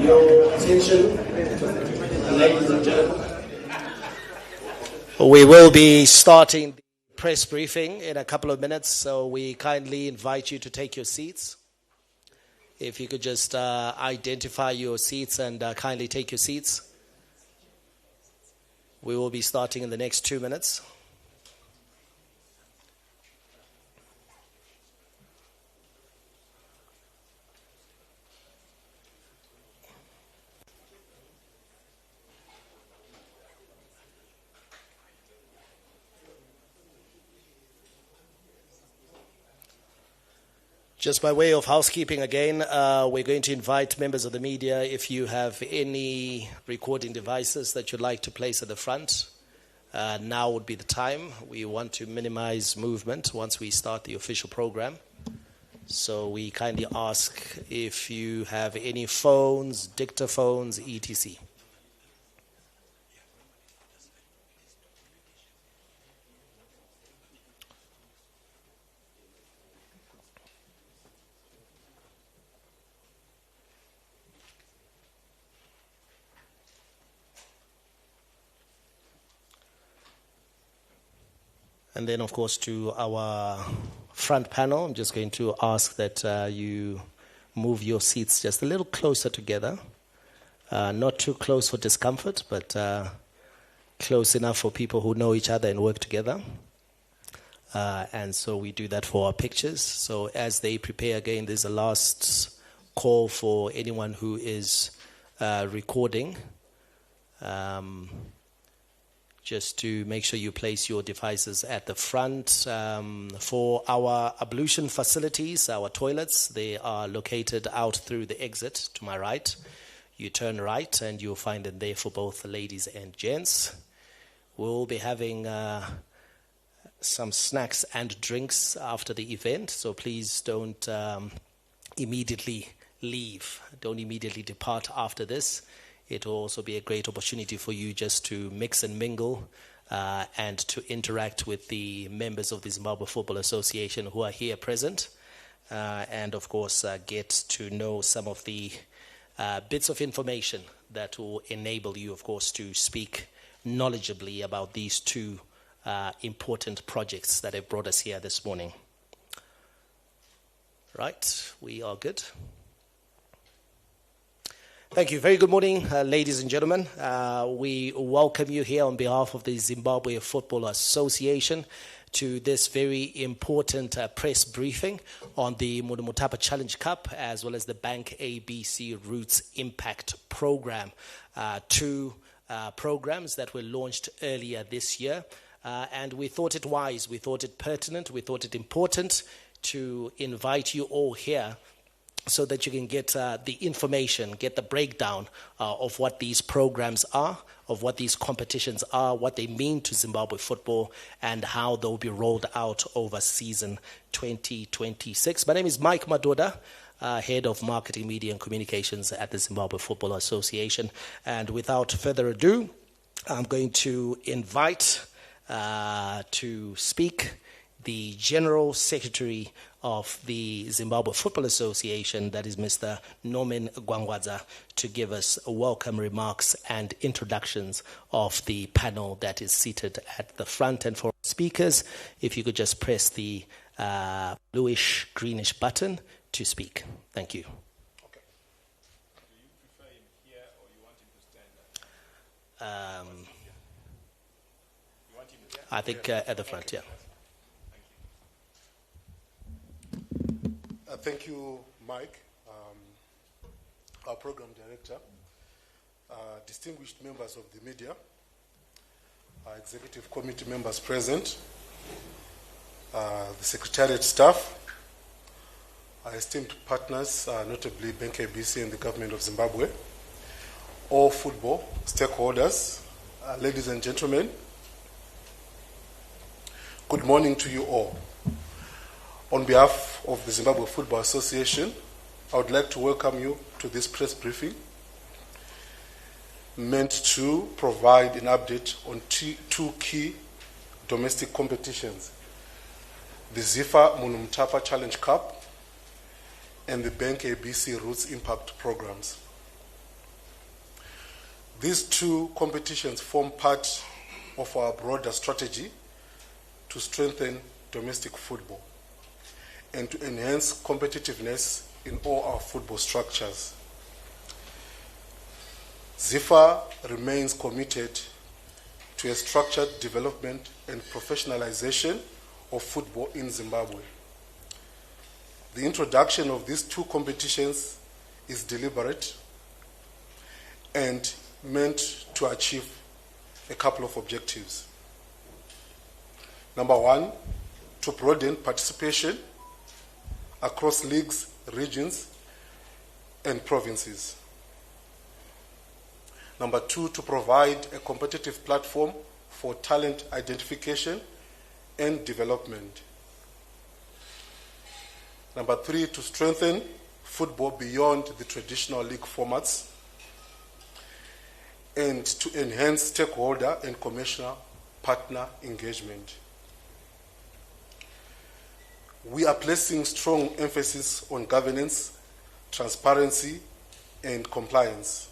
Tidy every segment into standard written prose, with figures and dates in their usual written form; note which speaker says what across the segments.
Speaker 1: Your attention, ladies and gentlemen.
Speaker 2: We will be starting the press briefing in a couple of minutes, so we kindly invite you to take your seats. If you could just identify your seats and kindly take your seats. We will be starting in the next 2 minutes. Just by way of housekeeping again, we're going to invite members of the media. If you have any recording devices that you'd like to place at the front, now would be the time. We want to minimize movement once we start the official program. So we kindly ask if you have any phones, dictaphones, etc. And then, of course, to our front panel, I'm just going to ask that you move your seats just a little closer together. Not too close for discomfort, but close enough for people who know each other and work together. And so we do that for our pictures. So as they prepare again, there's a last call for anyone who is recording. Just to make sure you place your devices at the front. For our ablution facilities, our toilets, they are located out through the exit to my right. You turn right and you'll find them there for both the ladies and gents. We'll be having some snacks and drinks after the event, so please don't immediately leave. Don't immediately depart after this. It will also be a great opportunity for you just to mix and mingle and to interact with the members of the Zimbabwe Football Association who are here present. And, of course, get to know some of the bits of information that will enable you, of course, to speak knowledgeably about these two important projects that have brought us here this morning. Right, we are good. Thank you. Very good morning, ladies and gentlemen. We welcome you here on behalf of the Zimbabwe Football Association to this very important press briefing on the Munhumutapa Challenge Cup as well as the BancABC Roots Impact Program. Two programs that were launched earlier this year. And we thought it wise, we thought it pertinent, we thought it important to invite you all here so that you can get the information, get the breakdown of what these programs are, of what these competitions are, what they mean to Zimbabwe football, and how they'll be rolled out over season 2026. My name is Mike Madoda, Head of Marketing, Media and Communications at the Zimbabwe Football Association. And without further ado, I'm going to invite to speak the General Secretary of the Zimbabwe Football Association, that is Mr. Norman Gwangwadza, to give us welcome remarks and introductions of the panel that is seated at the front. And for speakers, if you could just press the bluish-greenish button to speak. Thank you.
Speaker 3: Okay. Do you prefer him here or you want him to stand up? You want him here?
Speaker 2: I think at the front, yeah.
Speaker 3: Thank you, Mike, our program director, distinguished members of the media, our executive committee members present, the secretariat staff, our esteemed partners, notably BancABC and the government of Zimbabwe, all football stakeholders, ladies and gentlemen, good morning to you all. On behalf of the Zimbabwe Football Association, I would like to welcome you to this press briefing meant to provide an update on two key domestic competitions, the ZIFA Munhumutapa Challenge Cup and the BancABC Roots Impact Programs. These two competitions form part of our broader strategy to strengthen domestic football and to enhance competitiveness in all our football structures. ZIFA remains committed to a structured development and professionalization of football in Zimbabwe. The introduction of these two competitions is deliberate and meant to achieve a couple of objectives. Number one, to broaden participation across leagues, regions, and provinces. Number 2, to provide a competitive platform for talent identification and development. Number 3, to strengthen football beyond the traditional league formats and to enhance stakeholder and commercial partner engagement. We are placing strong emphasis on governance, transparency, and compliance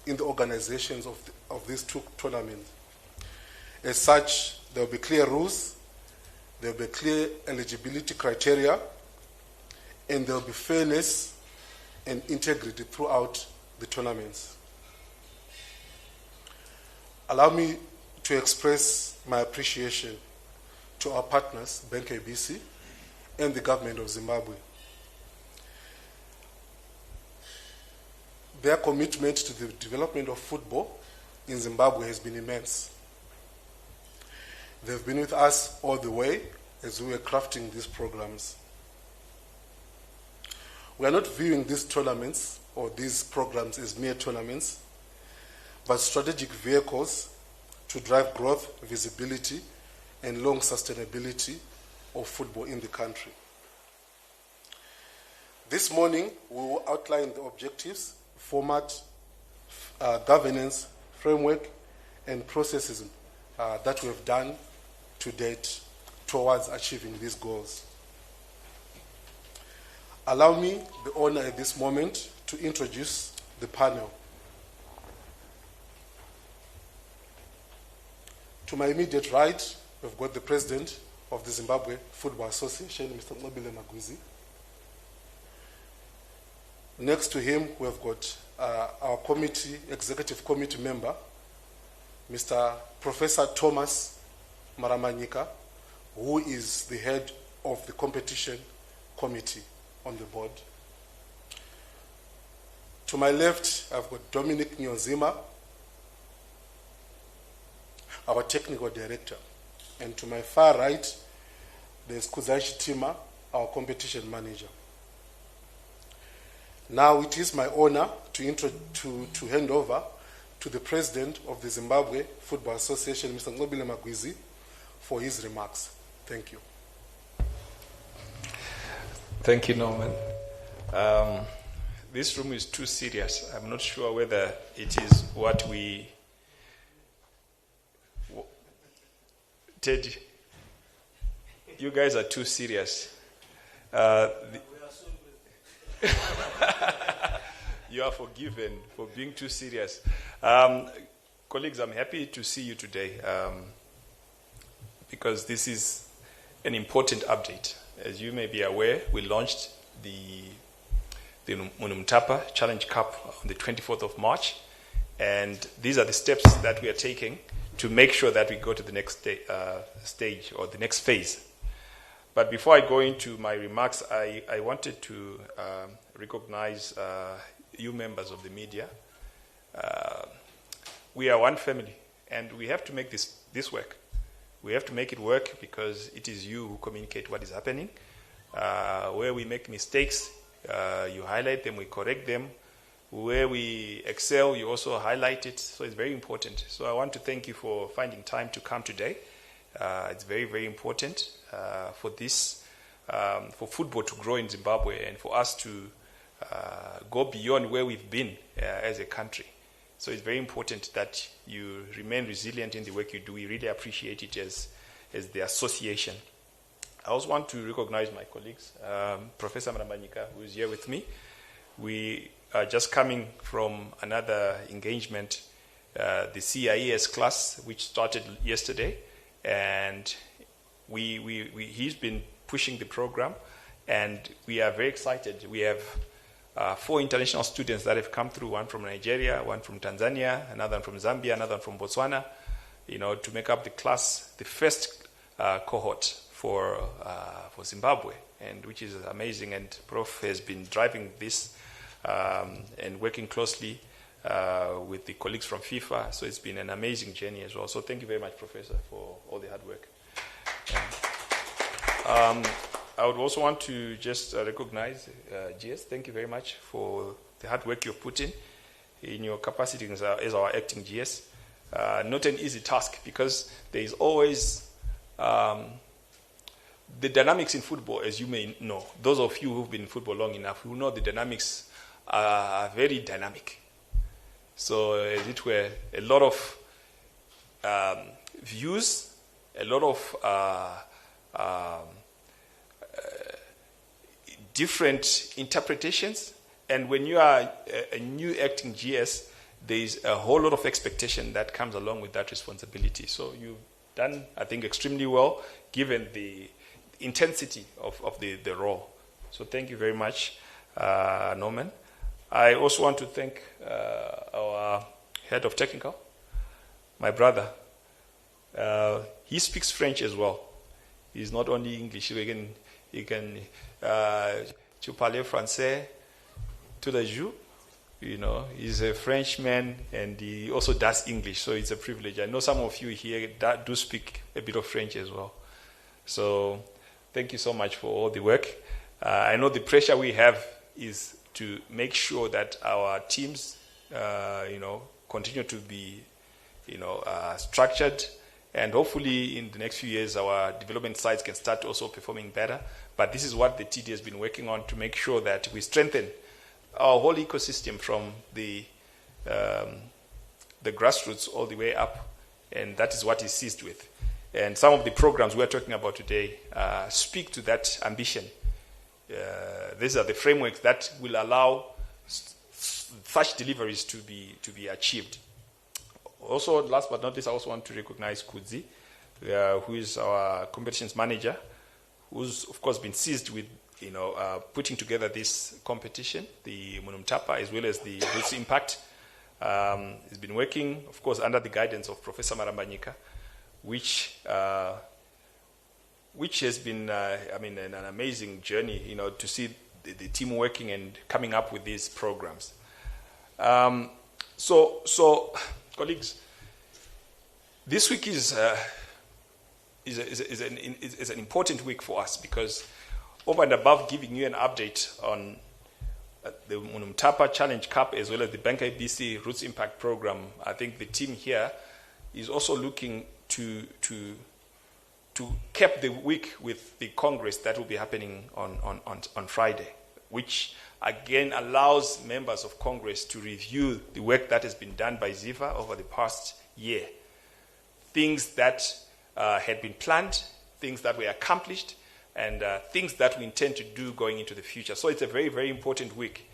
Speaker 3: in the organizations of these 2 tournaments. As such, there will be clear rules, there will be clear eligibility criteria, and there will be fairness and integrity throughout the tournaments. Allow me to express my appreciation to our partners, BancABC, and the government of Zimbabwe. Their commitment to the development of football in Zimbabwe has been immense. They've been with us all the way as we were crafting these programs. We are not viewing these tournaments or these programs as mere tournaments, but strategic vehicles to drive growth, visibility, and long sustainability of football in the country. This morning, we will outline the objectives, format, governance, framework, and processes that we have done to date towards achieving these goals. Allow me the honor at this moment to introduce the panel. To my immediate right, we've got the President of the Zimbabwe Football Association, Mr. Mobile Magwizi. Next to him, we've got our executive committee member, Mr. Professor Thomas Maramanyika, who is the head of the competition committee on the board. To my left, I've got Dominic Nyonzima, our technical director. And to my far right, there's Kuzashi Tima, our competition manager. Now it is my honor to hand over to the president of the Zimbabwe Football Association, Mr. Mobile Magwizi, for his remarks. Thank you.
Speaker 4: Thank you, Norman. This room is too serious. I'm not sure whether it is what we... Teddy, you guys are too serious. You are forgiven for being too serious. Colleagues, I'm happy to see you today because this is an important update. As you may be aware, we launched the Munhumutapa Challenge Cup on the 24th of March, and these are the steps that we are taking to make sure that we go to the next stage or the next phase. But before I go into my remarks, I wanted to recognize you members of the media. We are one family, and we have to make this work. We have to make it work because it is you who communicate what is happening. Where we make mistakes, you highlight them, we correct them. Where we excel, you also highlight it. So it's very important. So I want to thank you for finding time to come today. It's very, very important for this, for football to grow in Zimbabwe and for us to go beyond where we've been as a country. So it's very important that you remain resilient in the work you do. We really appreciate it as the association. I also want to recognize my colleagues, Professor Maramanyika, who is here with me. We are just coming from another engagement, the CIES class, which started yesterday, and he's been pushing the program, and we are very excited. We have 4 international students that have come through, one from Nigeria, one from Tanzania, another from Zambia, another from Botswana, to make up the class, the first cohort for Zimbabwe, and which is amazing. And Prof has been driving this and working closely with the colleagues from FIFA. So it's been an amazing journey as well. So thank you very much, Professor, for all the hard work. I would also want to just recognize GS. Thank you very much for the hard work you've put in your capacity as our acting GS. Not an easy task because there is always the dynamics in football, as you may know. Those of you who've been in football long enough, who know the dynamics are very dynamic. So, as it were, a lot of views, a lot of different interpretations, and when you are a new acting GS, there is a whole lot of expectation that comes along with that responsibility. So you've done, I think, extremely well given the intensity of the role. So thank you very much, Norman. I also want to thank our head of technical, my brother. He speaks French as well. He's not only English. He can tu parles français tous les jours. You know, he's a Frenchman and he also does English, so it's a privilege. I know some of you here that do speak a bit of French as well. So thank you so much for all the work. I know the pressure we have is to make sure that our teams, continue to be, structured, and hopefully in the next few years our development sites can start also performing better. But this is what the TD has been working on to make sure that we strengthen our whole ecosystem from the grassroots all the way up, and that is what is seized with. And some of the programs we're talking about today speak to that ambition. These are the frameworks that will allow such deliveries to be achieved. Also, last but not least, I also want to recognize Kudzi, who is our competitions manager, who's of course been seized with putting together this competition, the Munhumutapa as well as the Roots Impact. He's been working, of course, under the guidance of Professor Marambanyika, which has been, an amazing journey, to see the team working and coming up with these programs. So, colleagues, this week is an important week for us because over and above giving you an update on the Munhumutapa Challenge Cup as well as the BancABC Roots Impact Program, I think the team here is also looking to cap the week with the Congress that will be happening on Friday, which again allows members of Congress to review the work that has been done by ZIFA over the past year. Things that had been planned, things that were accomplished, and things that we intend to do going into the future. So it's a very, very important week.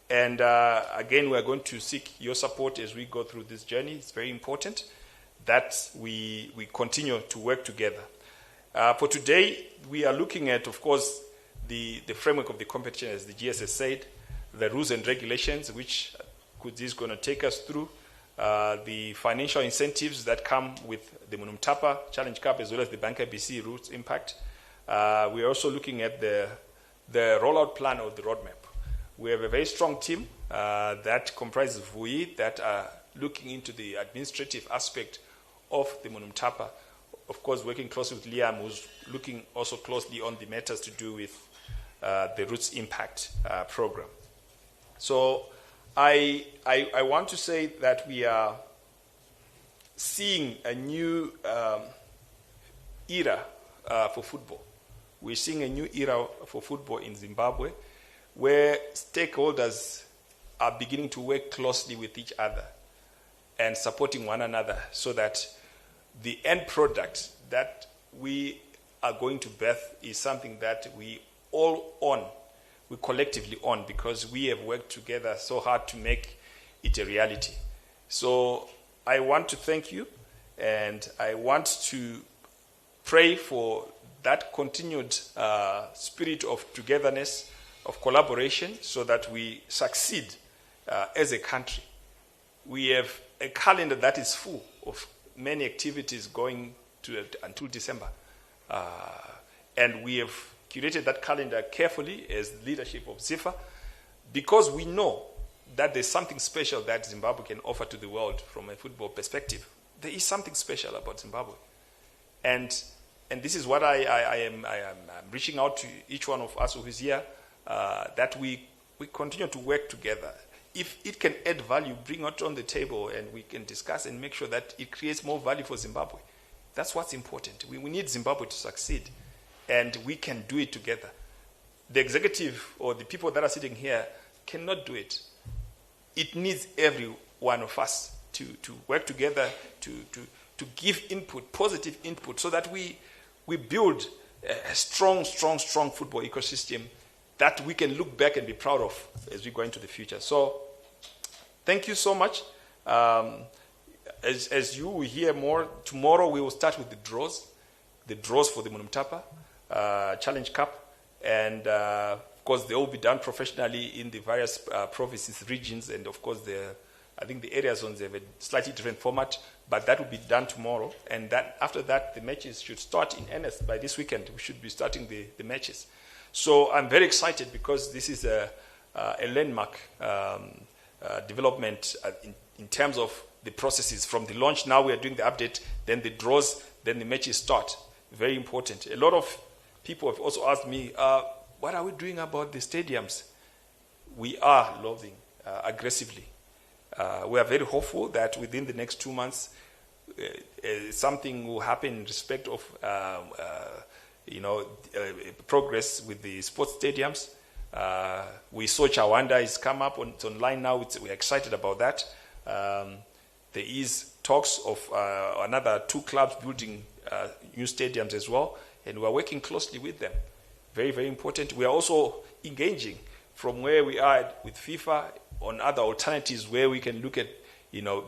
Speaker 4: And again, we're going to seek your support as we go through this journey. It's very important that we continue to work together. For today, we are looking at, of course, the framework of the competition, as the GS has said, the rules and regulations, which Kudzi is going to take us through, the financial incentives that come with the Munhumutapa Challenge Cup as well as the BancABC Roots Impact. We are also looking at the rollout plan of the roadmap. We have a very strong team that comprises VUI that are looking into the administrative aspect of the Munhumutapa. Of course, working closely with Liam, who's looking also closely on the matters to do with the Roots Impact program. So I want to say that we are seeing a new era for football. We're seeing a new era for football in Zimbabwe where stakeholders are beginning to work closely with each other and supporting one another so that the end product that we are going to birth is something that we all own, we collectively own, because we have worked together so hard to make it a reality. So I want to thank you, and I want to pray for that continued spirit of togetherness, of collaboration, so that we succeed as a country. We have a calendar that is full of many activities going until December. And we have curated that calendar carefully as leadership of ZIFA because we know that there's something special that Zimbabwe can offer to the world from a football perspective. There is something special about Zimbabwe. And And this is what I'm reaching out to each one of us who is here, that we continue to work together. If it can add value, bring it on the table and we can discuss and make sure that it creates more value for Zimbabwe. That's what's important. We need Zimbabwe to succeed, and we can do it together. The executive or the people that are sitting here cannot do it. It needs every one of us to work together, to give input, positive input, so that we build a strong football ecosystem that we can look back and be proud of as we go into the future. So, thank you so much. As you will hear more, tomorrow we will start with the draws for the Munhumutapa Challenge Cup. And of course, they will be done professionally in the various provinces, regions, and of course, I think the area zones have a slightly different format, but that will be done tomorrow. And after that, the matches should start in earnest by this weekend. We should be starting the matches. So I'm very excited because this is a landmark development in terms of the processes. From the launch, now we are doing the update, then the draws, then the matches start. Very important. A lot of people have also asked me, what are we doing about the stadiums? We are lobbying aggressively. We are very hopeful that within the next 2 months, something will happen in respect of progress with the sports stadiums. We saw Chawanda is come up it's online now. We're excited about that. There is talks of another 2 clubs building new stadiums as well, and we're working closely with them. Very, very important. We are also engaging from where we are with FIFA on other alternatives where we can look at,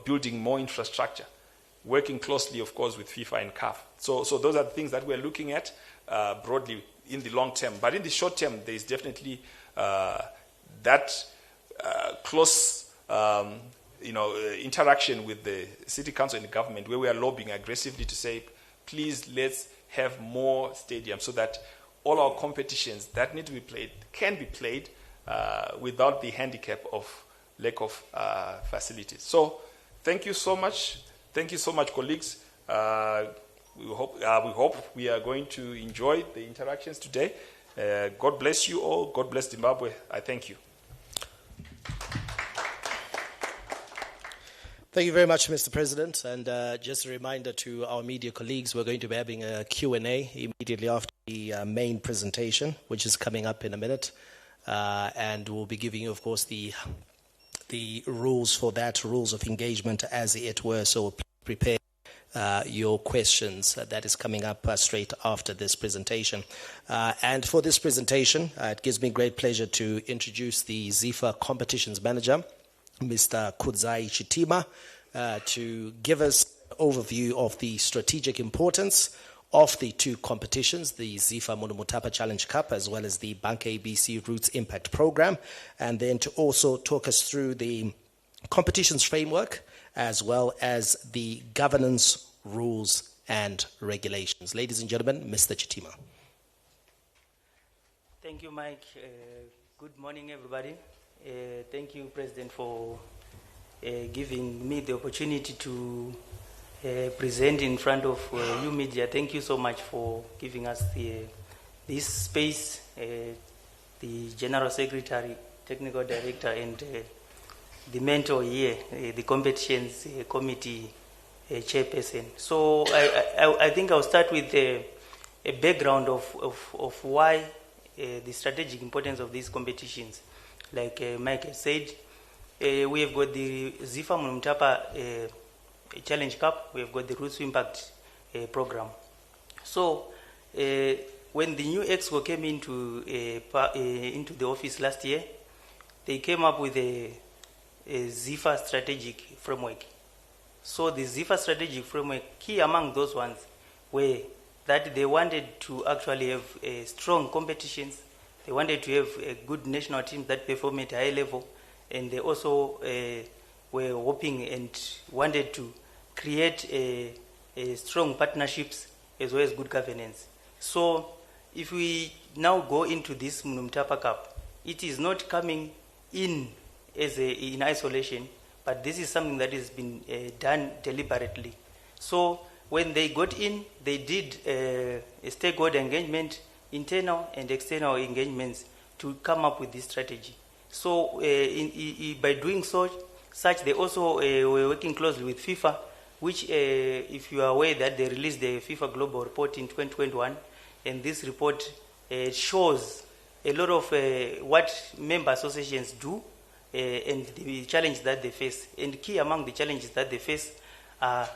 Speaker 4: building more infrastructure, working closely, of course, with FIFA and CAF. So those are the things that we're looking at broadly in the long term. But in the short term, there is definitely that close, interaction with the city council and the government, where we are lobbying aggressively to say, please, let's have more stadiums so that all our competitions that need to be played can be played without the handicap of lack of facilities. So thank you so much. Thank you so much, colleagues. We hope we are going to enjoy the interactions today. God bless you all. God bless Zimbabwe. I thank you.
Speaker 2: Thank you very much, Mr. President. And just a reminder to our media colleagues, we're going to be having a Q&A immediately after the main presentation, which is coming up in a minute. And we'll be giving you, of course, the rules for that, rules of engagement, as it were. So prepare your questions. That is coming up straight after this presentation. And for this presentation, it gives me great pleasure to introduce the ZIFA Competitions Manager, Mr. Kudzai Chitima, to give us an overview of the strategic importance of the 2 competitions, the ZIFA Munhumutapa Challenge Cup as well as the BancABC Roots Impact Program, and then to also talk us through the competitions framework as well as the governance rules and regulations. Ladies and gentlemen, Mr. Chitima.
Speaker 5: Thank you, Mike. Good morning, everybody. Thank you, President, for giving me the opportunity to present in front of you media. Thank you so much for giving us this space, the General Secretary, Technical Director, and the mentor here, the Competitions Committee Chairperson. So I think I'll start with a background of why the strategic importance of these competitions. Like Mike has said, we have got the ZIFA Munhumutapa Challenge Cup, we have got the Roots Impact program. So when the new EXCO came into the office last year, they came up with a ZIFA strategic framework. So the ZIFA strategic framework, key among those ones were that they wanted to actually have strong competitions. They wanted to have a good national team that perform at a high level, and they also were hoping and wanted to create strong partnerships as well as good governance. So if we now go into this Munhumutapa Cup, it is not coming in as in isolation, but this is something that has been done deliberately. So When they got in, they did a stakeholder engagement, internal and external engagements to come up with this strategy. So by doing such, they also were working closely with FIFA, which, if you are aware that they released the FIFA Global Report in 2021, and this report shows a lot of what member associations do and the challenges that they face. And key among the challenges that they face are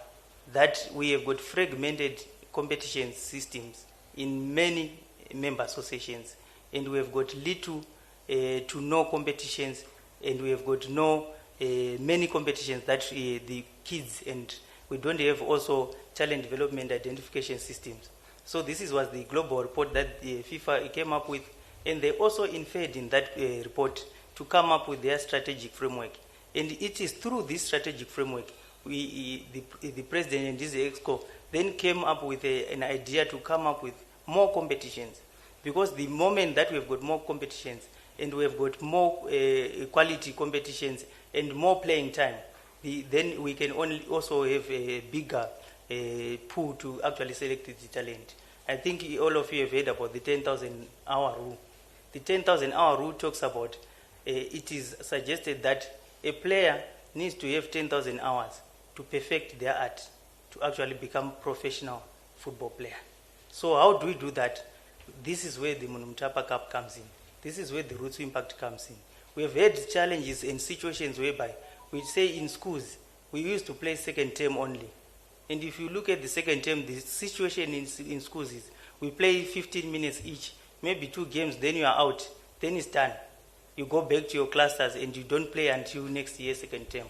Speaker 5: that we have got fragmented competition systems in many member associations, and we have got little to no competitions, and we have got many competitions that the kids, and we don't have also talent development identification systems. So this was the global report that the FIFA came up with, and they also inferred in that report to come up with their strategic framework. And it is through this strategic framework the president and this exco then came up with an idea to come up with more competitions, because the moment that we have got more competitions and we have got more quality competitions and more playing time, then we can also have a bigger pool to actually select the talent. I think all of you have heard about the 10,000-hour rule. The 10,000-hour rule talks about, it is suggested that a player needs to have 10,000 hours to perfect their art, to actually become professional football player. So how do we do that? This is where the Munhumutapa Cup comes in. This is where the Roots to Impact comes in. We have had challenges and situations whereby we say in schools, we used to play second term only. And if you look at the second term, the situation in schools is we play 15 minutes each, maybe 2 games, then you are out, then it's done. You go back to your clusters and you don't play until next year, second term.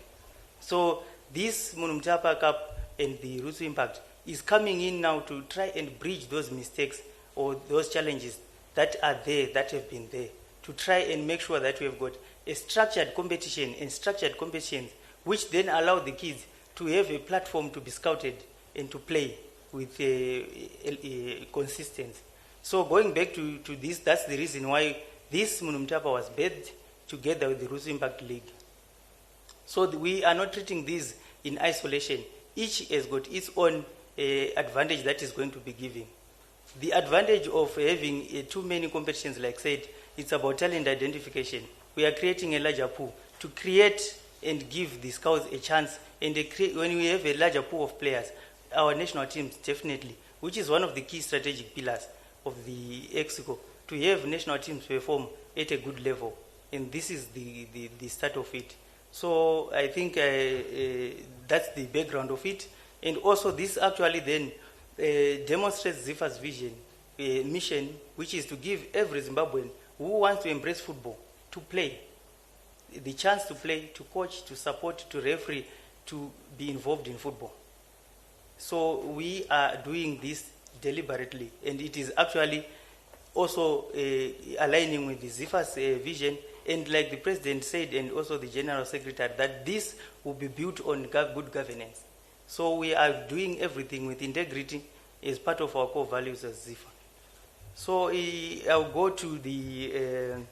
Speaker 5: So this Munhumutapa Cup and the Roots to Impact is coming in now to try and bridge those mistakes or those challenges that are there, that have been there, to try and make sure that we have got a structured competition and structured competitions which then allow the kids to have a platform to be scouted and to play with consistency. So going back to this, that's the reason why this Munhumutapa was birthed together with the Roots to Impact League. So we are not treating these in isolation. Each has got its own advantage that is going to be given. The advantage of having too many competitions, like I said, it's about talent identification. We are creating a larger pool to create and give the scouts a chance. And when we have a larger pool of players, our national teams definitely, which is one of the key strategic pillars of the Exco, to have national teams perform at a good level. And this is the start of it. So I think that's the background of it. And also this actually then demonstrates ZIFA's vision, mission, which is to give every Zimbabwean who wants to embrace football to play, the chance to play, to coach, to support, to referee, to be involved in football. So we are doing this deliberately, and it is actually also aligning with the ZIFA's vision, and like the president said, and also the general secretary, that this will be built on good governance. So we are doing everything with integrity as part of our core values as ZIFA. So I'll go to the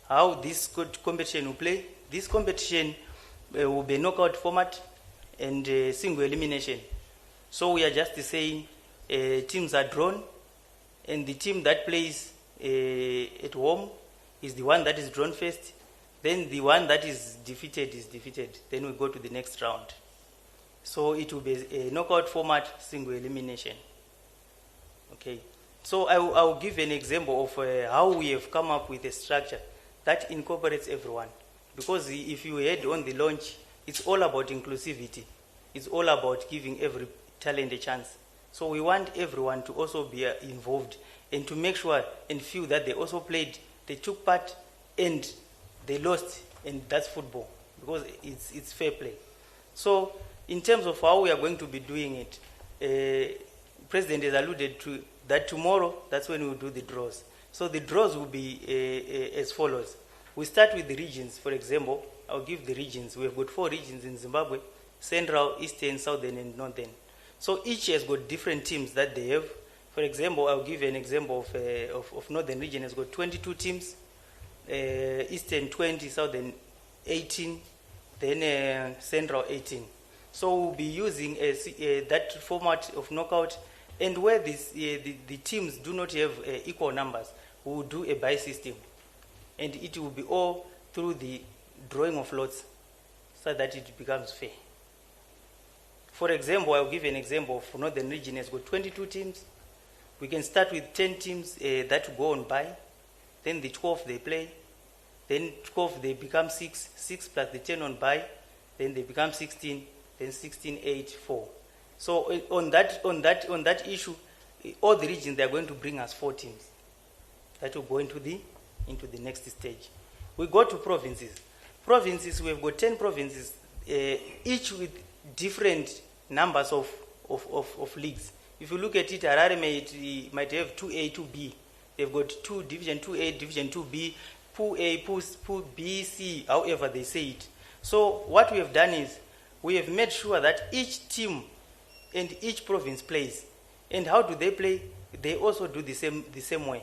Speaker 5: how this competition will play. This competition will be a knockout format and single elimination. So we are just saying teams are drawn, and the team that plays at home is the one that is drawn first. Then the one that is defeated is defeated. Then we go to the next round. So it will be a knockout format, single elimination. Okay. So I will give an example of how we have come up with a structure that incorporates everyone. Because if you head on the launch, it's all about inclusivity. It's all about giving every talent a chance. So we want everyone to also be involved and to make sure and feel that they also played, they took part, and they lost, and that's football, because it's fair play. So in terms of how we are going to be doing it, President has alluded to that tomorrow, that's when we will do the draws. So the draws will be as follows. We start with the regions. For example, I'll give the regions. We have got 4 regions in Zimbabwe: Central, Eastern, Southern, and Northern. So each has got different teams that they have. For example, I'll give an example of Northern region has got 22 teams, Eastern 20, Southern 18, then Central 18. So we'll be using that format of knockout, and where the teams do not have equal numbers, we will do a bye system, and it will be all through the drawing of lots, so that it becomes fair. For example, I'll give an example of Northern Region has got 22 teams. We can start with 10 teams that go on bye. Then the 12 they play. Then 12 they become 6. 6 plus the 10 on bye. Then they become 16. Then 16, 8, 4. So on that issue, all the regions, they are going to bring us 4 teams. That will go into the next stage. We go to provinces. Provinces, we have got 10 provinces, each with different numbers of leagues. If you look at it, Harare might have 2A, 2B. They've got Division 2A, Division 2B, Pool A, Pool B, C, however they say it. So what we have done is, we have made sure that each team and each province plays. And how do they play? They also do the same way.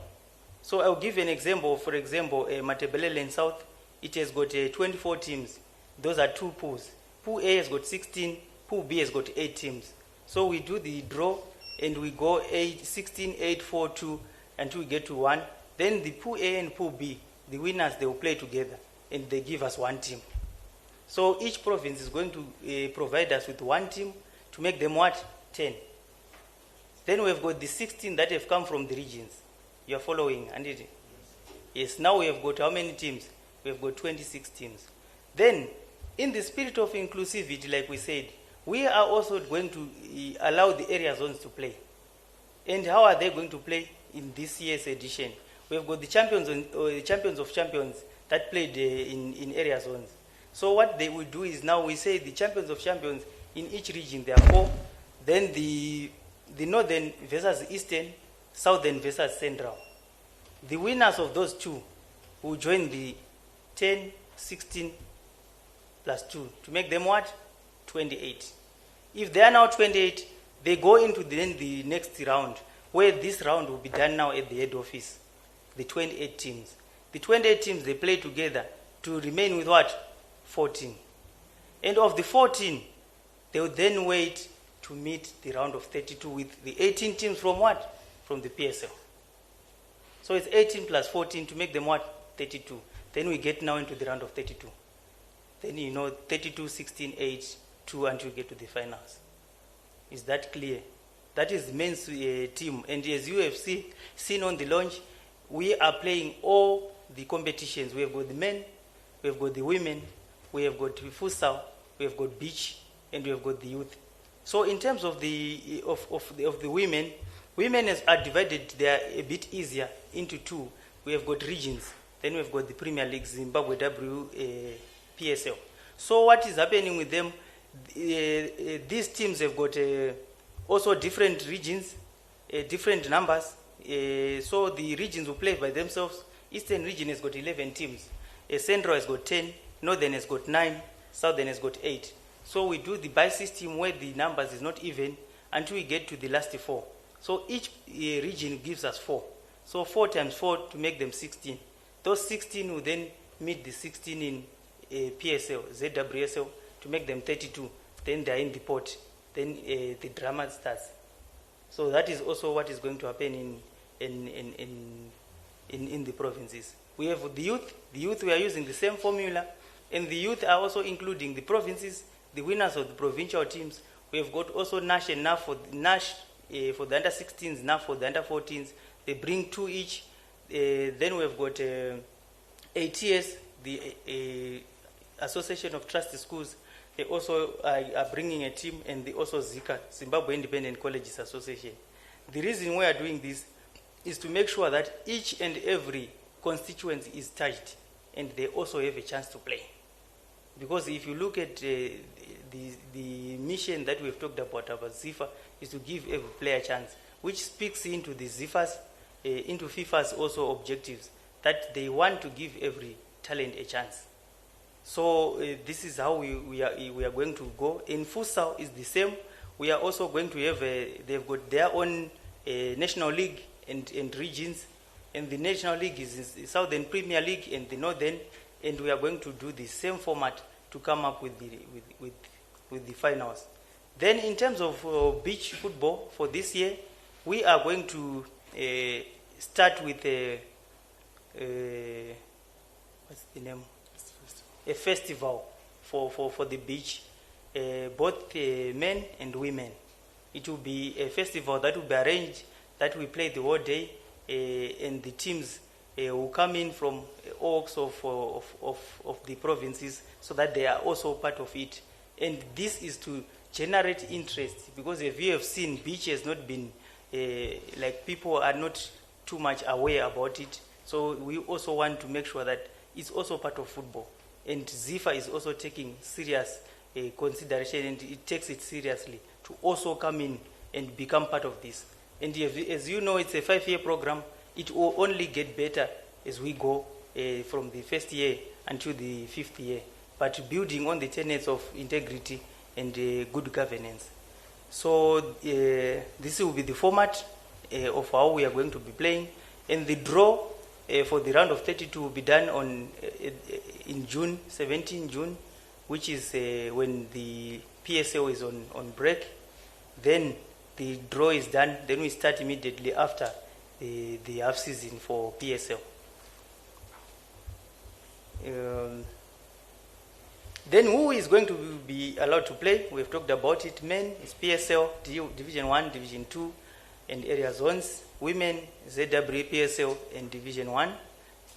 Speaker 5: So I'll give an example. For example, Matebelele in South, it has got 24 teams. Those are 2 pools. Pool A has got 16, Pool B has got 8 teams. So we do the draw, and we go 16, 8, 4, 2, until we get to 1. Then the Pool A and Pool B, the winners, they will play together, and they give us 1 team. So each province is going to provide us with 1 team to make them what? 10. Then we've got the 16 that have come from the regions. You are following, and it? Yes, now we have got how many teams? We have got 26 teams. Then, in the spirit of inclusivity, like we said, we are also going to allow the area zones to play. And how are they going to play in this year's edition? We have got the champions of champions that played in area zones. So what they will do is, now we say the champions of champions in each region, there are 4. Then the northern versus eastern, southern versus central. The winners of those 2 will join the 10, 16 plus 2 to make them what? 28. If they are now 28, they go into the next round, where this round will be done now at the head office. The 28 teams. The 28 teams, they play together to remain with what? 14. And of the 14, they will then wait to meet the round of 32 with the 18 teams from what? From the PSL. So it's 18 plus 14 to make them what? 32. Then we get now into the round of 32. Then 32, 16, 8, 2 until we get to the finals. Is that clear? That is the men's team. And as you have seen on the launch, we are playing all the competitions. We have got the men, we have got the women, we have got futsal, we have got beach, and we have got the youth. So in terms of the women are divided. They are a bit easier into 2. We have got regions. Then we have got the Premier League, Zimbabwe PSL. So what is happening with them? These teams have got also different regions, different numbers. So the regions will play by themselves. Eastern region has got 11 teams. Central has got 10. Northern has got 9. Southern has got 8. So we do the bye system where the numbers is not even until we get to the last 4. So each region gives us 4. So 4 times 4 to make them 16. Those 16 will then meet the 16 in PSL, ZWSL, to make them 32. Then they are in the pot. Then the drama starts. So that is also what is going to happen in the provinces. We have the youth. The youth, we are using the same formula. And the youth are also including the provinces, the winners of the provincial teams. We have got also NASH and NAF for the under-16s, NAF for the under-14s. They bring 2 each. Then we have got ATS, the Association of Trust Schools. They also are bringing a team, and they also ZIFA, Zimbabwe Independent Colleges Association. The reason we are doing this is to make sure that each and every constituency is touched, and they also have a chance to play. Because if you look at the mission that we've talked about ZIFA, is to give every player a chance, which speaks into the ZIFA's, into FIFA's also objectives, that they want to give every talent a chance. So this is how we are going to go. In futsal is the same. We are also going to have they've got their own national league and regions, and the national league is the Southern Premier League and the Northern, and we are going to do the same format to come up with with the finals. Then in terms of beach football for this year, we are going to start with what's the name? A festival for the beach, both men and women. It will be a festival that will be arranged, that we play the whole day, and the teams will come in from all of the provinces, so that they are also part of it. And this is to generate interest, because if you have seen, beach has not been, like, people are not too much aware about it. So we also want to make sure that it's also part of football. And ZIFA is also taking serious consideration, and it takes it seriously to also come in and become part of this. And as you know, it's a 5-year program. It will only get better as we go from the first year until the 5th year, but building on the tenets of integrity and good governance. So this will be the format of how we are going to be playing. And the draw for the round of 32 will be done on in June, 17 June, which is when the PSL is on break. Then the draw is done. Then we start immediately after the half season for PSL. Then who is going to be allowed to play? We've talked about it. Men is PSL, Division 1, Division 2, and area zones. Women, ZWA, PSL, and Division 1.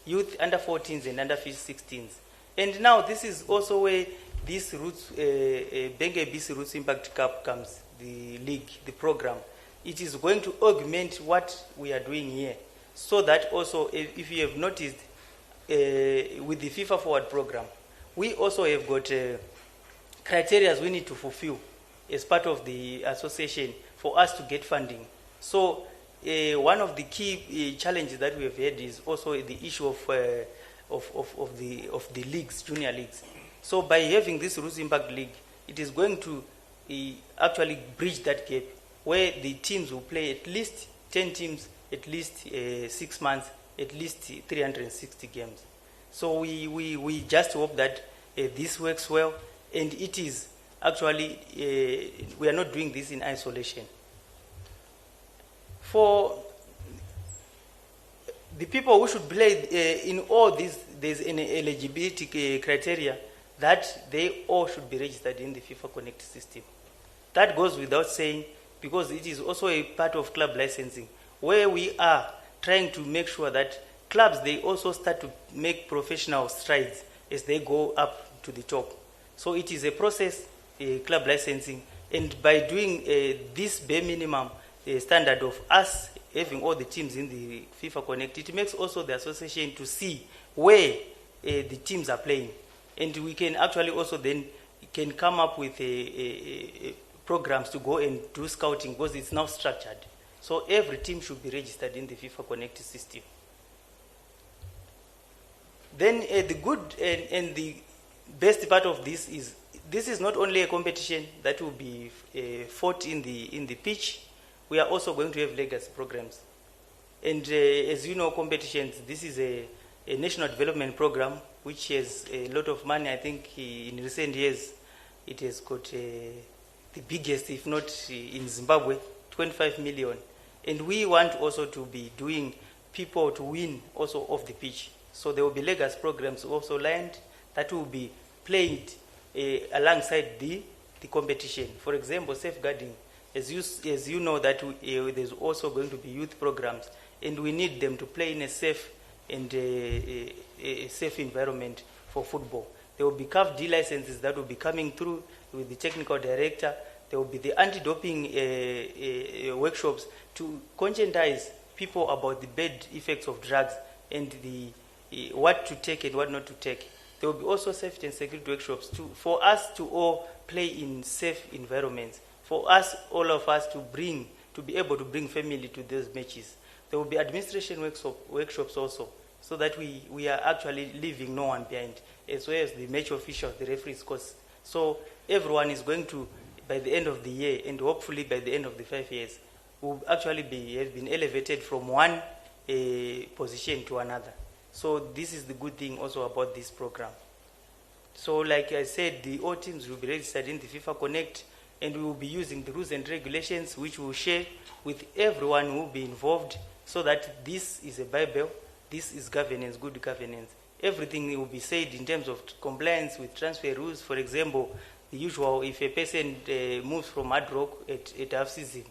Speaker 5: Youth, under 14s and under 16s. And now this is also where this roots, BancABC Roots Impact Cup comes, the league, the program. It is going to augment what we are doing here, so that also, if you have noticed, with the FIFA Forward program, we also have got criteria we need to fulfill as part of the association for us to get funding. So one of the key challenges that we have had is also the issue of the leagues, junior leagues. So by having this Roots Impact League, it is going to actually bridge that gap, where the teams will play at least 10 teams, at least 6 months, at least 360 games. So we just hope that this works well, and it is actually, we are not doing this in isolation. For the people who should play in all these, there's an eligibility criteria that they all should be registered in the FIFA Connect system. That goes without saying, because it is also a part of club licensing, where we are trying to make sure that clubs, they also start to make professional strides as they go up to the top. So it is a process, club licensing, and by doing this bare minimum standard of us having all the teams in the FIFA Connect, it makes also the association to see where the teams are playing. And we can actually also then can come up with programs to go and do scouting, because it's now structured. So every team should be registered in the FIFA Connect system. Then the good and the best part of this is not only a competition that will be fought in the pitch. We are also going to have legacy programs. And as you know, competitions, this is a national development program which has a lot of money. I think in recent years it has got the biggest, if not in Zimbabwe, 25 million. And we want also to be doing people to win also off the pitch. So there will be legacy programs also lined that will be played alongside the competition. For example, safeguarding. As you know that there's also going to be youth programs, and we need them to play in a safe and a safe environment for football. There will be CAF-D licenses that will be coming through with the technical director. There will be the anti-doping workshops to conscientize people about the bad effects of drugs and what to take and what not to take. There will be also safety and security workshops for us to all play in safe environments. For us, all of us to be able to bring family to those matches. There will be administration workshops also, so that we are actually leaving no one behind, as well as the match officials, the referees, course. So everyone is going to, by the end of the year, and hopefully by the end of the 5 years, will actually have been elevated from one position to another. So this is the good thing also about this program. So like I said, all teams will be registered in the FIFA Connect, and we will be using the rules and regulations which we will share with everyone who will be involved, so that this is a Bible, this is governance, good governance. Everything will be said in terms of compliance with transfer rules. For example, the usual, if a person moves from Hard Rock at half season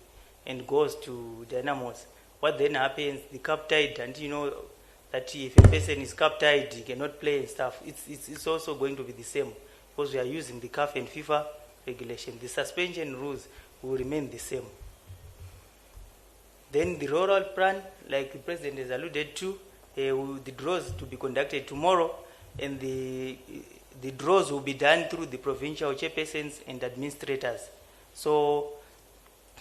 Speaker 5: and goes to Dynamos, what then happens? The cap tied, and you know that if a person is cap tied, he cannot play and stuff. It's also going to be the same, because we are using the CAF and FIFA regulation. The suspension rules will remain the same. Then the rollout plan, like the President has alluded to, the draws to be conducted tomorrow, and the draws will be done through the provincial chairpersons and administrators. So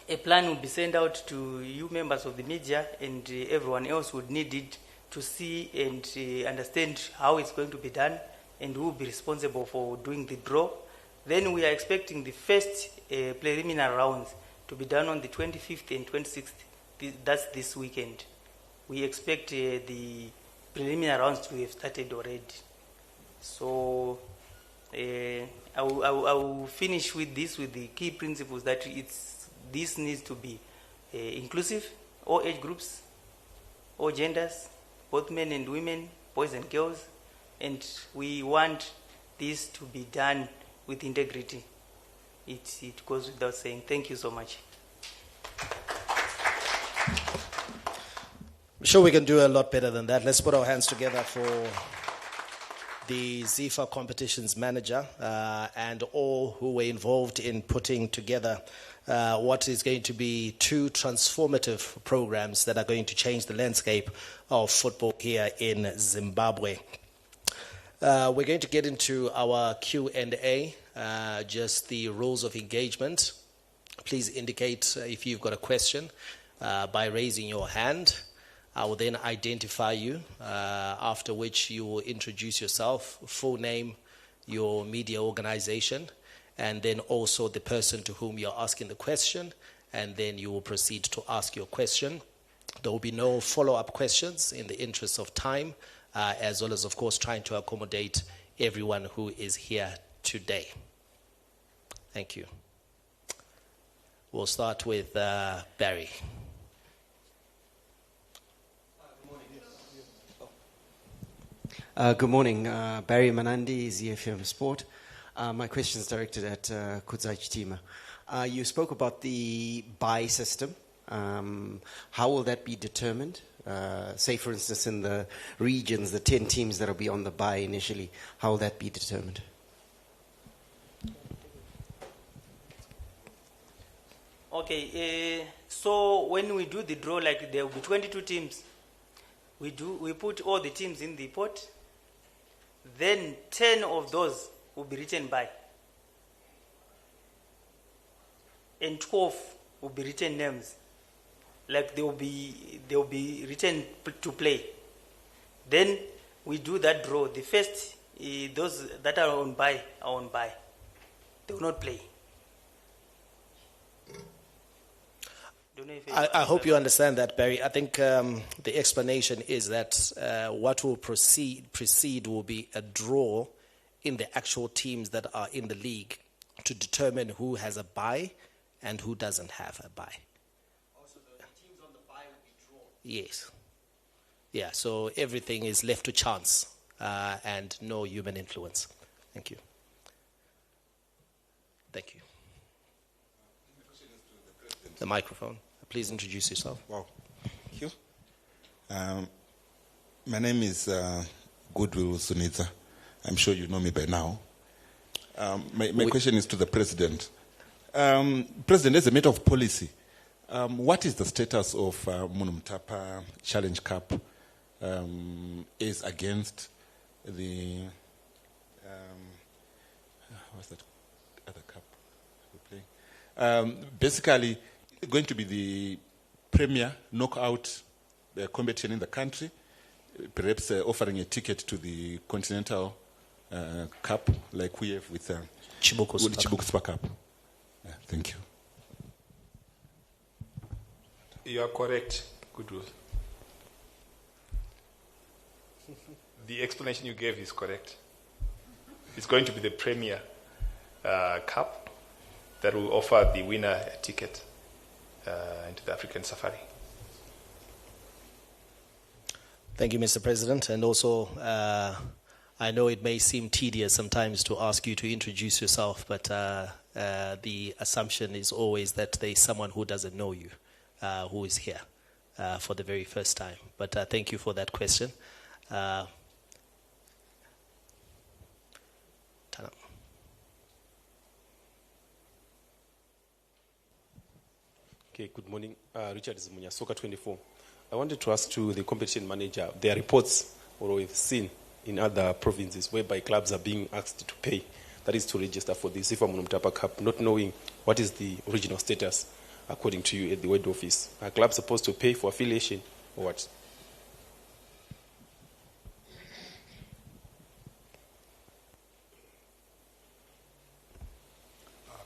Speaker 5: a plan will be sent out to you members of the media, and everyone else would need it to see and understand how it's going to be done and who will be responsible for doing the draw. Then we are expecting the first preliminary rounds to be done on the 25th and 26th. That's this weekend. We expect the preliminary rounds to have started already. So I will finish with this, with the key principles that this needs to be inclusive, all age groups, all genders, both men and women, boys and girls, and we want this to be done with integrity. It goes without saying. Thank you so much.
Speaker 2: I'm sure we can do a lot better than that. Let's put our hands together for the ZIFA competitions manager and all who were involved in putting together what is going to be 2 transformative programs that are going to change the landscape of football here in Zimbabwe. We're going to get into our Q&A, just the rules of engagement. Please indicate if you've got a question by raising your hand. I will then identify you, after which you will introduce yourself, full name, your media organization, and then also the person to whom you're asking the question, and then you will proceed to ask your question. There will be no follow-up questions in the interest of time, as well as, of course, trying to accommodate everyone who is here today. Thank you. We'll start with Barry.
Speaker 6: Good morning, Barry Manandi, ZFM Sport. My question is directed at Kudzai Chitima. You spoke about the buy system. How will that be determined? Say, for instance, in the regions, the 10 teams that will be on the buy initially, how will that be determined?
Speaker 5: Okay, so when we do the draw, like there will be 22 teams. We put all the teams in the pot. Then 10 of those will be written by, and 12 will be written names. Like they will be written to play. Then we do that draw. The first, those that are on buy are on buy. They will not play.
Speaker 2: I hope you understand that, Barry. I think the explanation is that what will precede will be a draw in the actual teams that are in the league to determine who has a bye and who doesn't have a bye.
Speaker 1: Also, the teams on the bye will be drawn.
Speaker 2: Yes. Yeah, so everything is left to chance and no human influence. Thank you. Thank you. The microphone. Please introduce yourself.
Speaker 7: Wow. Thank you. My name is Goodwill Sunitsa. I'm sure you know me by now. My question is to the President. President, as a matter of policy, what is the status of Munhumutapa Challenge Cup is against the what's that other cup we're playing? Basically, it's going to be the premier knockout competition in the country, perhaps offering a ticket to the Continental Cup like we have with
Speaker 2: Chibuku
Speaker 7: Super Cup. Yeah, thank you.
Speaker 4: You are correct, Goodwill. The explanation you gave is correct. It's going to be the Premier Cup that will offer the winner a ticket into the African Safari.
Speaker 2: Thank you, Mr. President. And also, I know it may seem tedious sometimes to ask you to introduce yourself, but the assumption is always that there's someone who doesn't know you, who is here for the very first time. But thank you for that question. Tana.
Speaker 8: Okay, good morning. Richard Zimunya, Soccer 24. I wanted to ask to the competition manager, there are reports, or we've seen in other provinces, whereby clubs are being asked to pay, that is to register for the ZIFA Munhumutapa Cup, not knowing what is the original status, according to you, at the Word Office. Are clubs supposed to pay for affiliation, or what?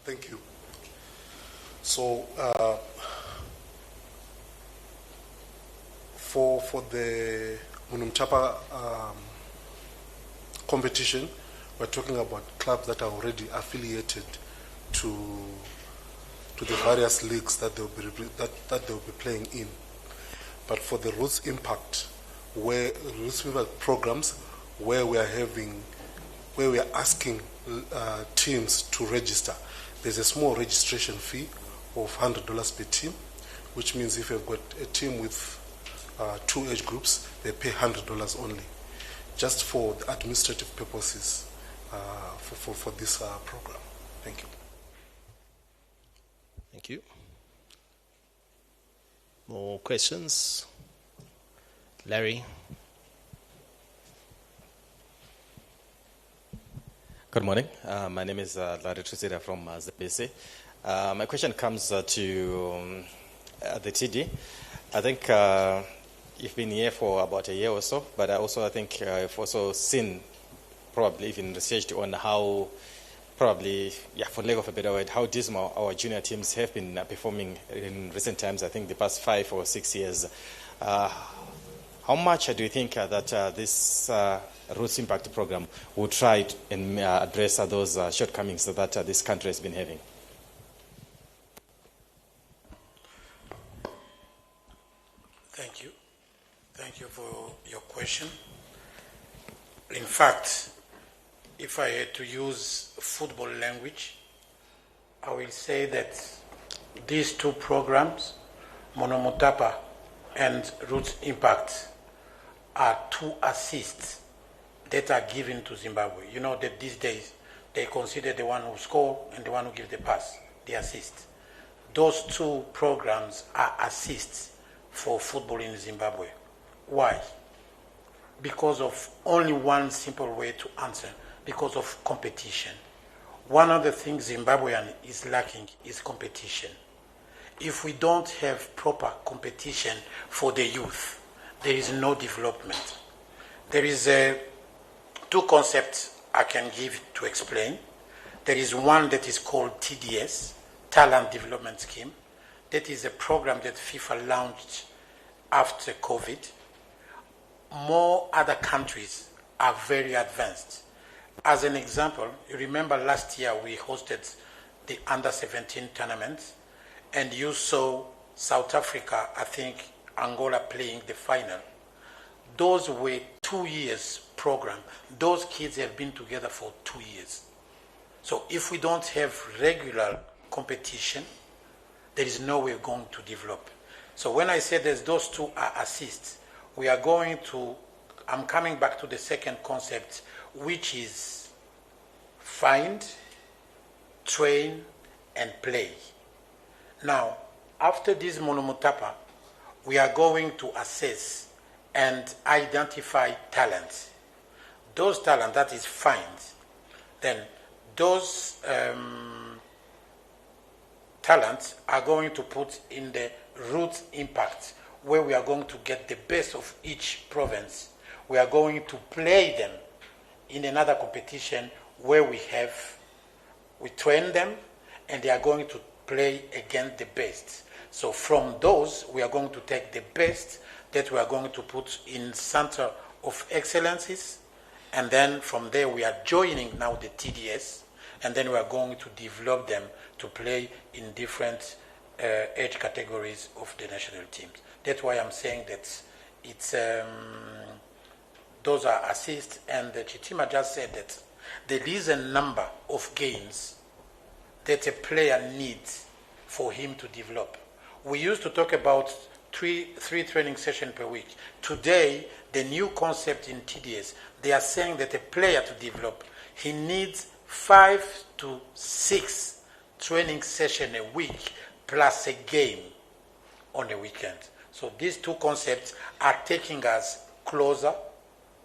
Speaker 3: Thank you. So, for the Munhumutapa competition, we're talking about clubs that are already affiliated to the various leagues that they'll be playing in. But for the Roots Impact, programs, where we are asking teams to register, there's a small registration fee of $100 per team, which means if you've got a team with 2 age groups, they pay $100 only, just for the administrative purposes for this program. Thank you.
Speaker 2: Thank you. More questions? Larry?
Speaker 9: Good morning. My name is Larry Trisida from ZIFA. My question comes to the TD. I think you've been here for about a year or so, but I think I've also seen, probably even researched on how, probably, for lack of a better word, how dismal our junior teams have been performing in recent times, I think the past 5 or 6 years. How much do you think that this Roots Impact program will try and address those shortcomings that this country has been having?
Speaker 10: Thank you. Thank you for your question. In fact, if I had to use football language, I will say that these 2 programs, Munhumutapa and Roots Impact, are 2 assists that are given to Zimbabwe. You know that these days they consider the one who score and the one who gives the pass, the assist. Those 2 programs are assists for football in Zimbabwe. Why? Because of only one simple way to answer, because of competition. One of the things Zimbabwean is lacking is competition. If we don't have proper competition for the youth, there is no development. There is 2 concepts I can give to explain. There is one that is called TDS, Talent Development Scheme. That is a program that FIFA launched after COVID. More other countries are very advanced. As an example, you remember last year we hosted the Under-17 tournament, and you saw South Africa, I think Angola playing the final. Those were 2 years program. Those kids have been together for 2 years. So if we don't have regular competition, there is no way we're going to develop. So when I say that those 2 are assists, we are going to, I'm coming back to the second concept, which is find, train, and play. Now, after this Munhumutapa, we are going to assess and identify talents. Those talents, that is find. Then those talents are going to put in the Roots Impact, where we are going to get the best of each province. We are going to play them in another competition where we train them, and they are going to play against the best. So from those, we are going to take the best that we are going to put in center of excellences, And then from there, we are joining now the TDS, and then we are going to develop them to play in different age categories of the national teams. That's why I'm saying that it's those are assists, and Chitima just said that there is a number of games that a player needs for him to develop. We used to talk about three training sessions per week. Today, the new concept in TDS, they are saying that a player to develop, he needs 5 to 6 training sessions a week plus a game on a weekend. So these two concepts are taking us closer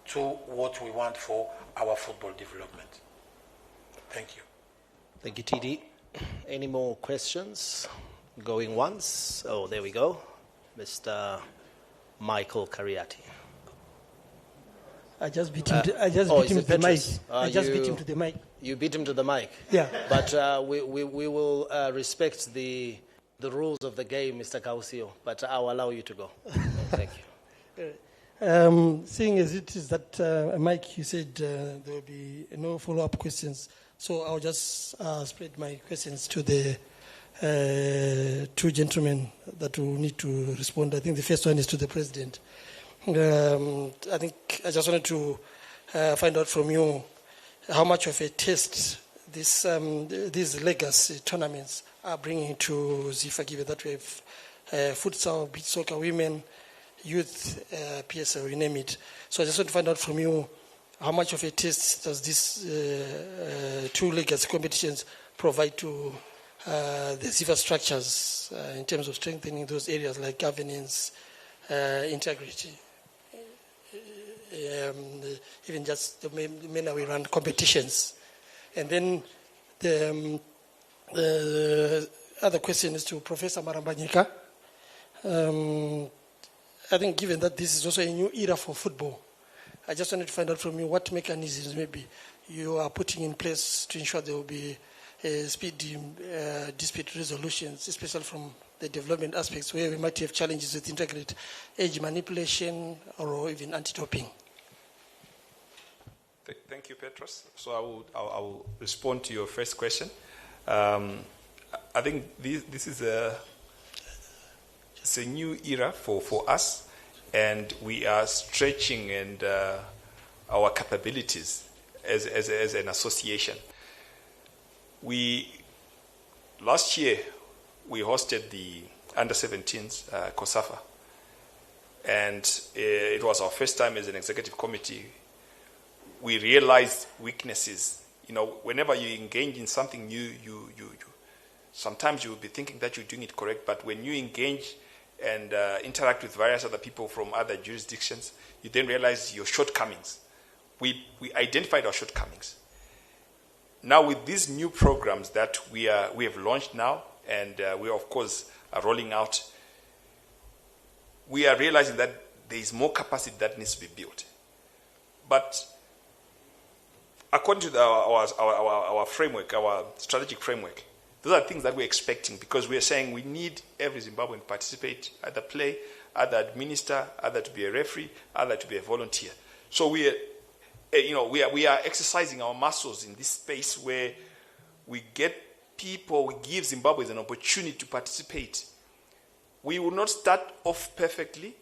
Speaker 10: to what we want for our football development. Thank you.
Speaker 2: Thank you, TD. Any more questions? Going once? Oh, there we go. Mr. Michael Cariati.
Speaker 11: I just beat him. I just beat him to the mic. I just beat him to the mic.
Speaker 2: You beat him to the mic.
Speaker 11: Yeah.
Speaker 2: But we will respect the rules of the game, Mr. Kausio. But I'll allow you to go. Thank you.
Speaker 11: Seeing as it is that Mike, you said there will be no follow-up questions, so I'll just spread my questions to the two gentlemen that will need to respond. I think the first one is to the President. I think I just wanted to find out from you how much of a test these legacy tournaments are bringing to ZIFA, given that we have futsal, beach soccer, women, youth, PSL, you name it. So I just want to find out from you how much of a test does this two legacy competitions provide to the ZIFA structures in terms of strengthening those areas like governance, integrity, even just the manner we run competitions. And then the other question is to Professor Marambanyika. I think given that this is also a new era for football, I just wanted to find out from you what mechanisms maybe you are putting in place to ensure there will be speedy dispute resolutions, especially from the development aspects where we might have challenges with integrated age manipulation or even anti-doping.
Speaker 4: Thank you, Petros. So I will respond to your first question. I think this is it's a new era for us, and we are stretching and our capabilities as an association. Last year we hosted the under-17s COSAFA, and it was our first time as an executive committee. We realized weaknesses. You know, whenever you engage in something new, you sometimes you will be thinking that you're doing it correct, but when you engage and interact with various other people from other jurisdictions, you then realize your shortcomings. We identified our shortcomings. Now with these new programs that we have launched now, and we of course are rolling out, we are realizing that there is more capacity that needs to be built. But according to our framework, our strategic framework, those are things that we're expecting, because we are saying we need every Zimbabwean to participate, either play, either administer, either to be a referee, either to be a volunteer. So we are exercising our muscles in this space where we get people, we give Zimbabweans an opportunity to participate. We will not start off perfectly,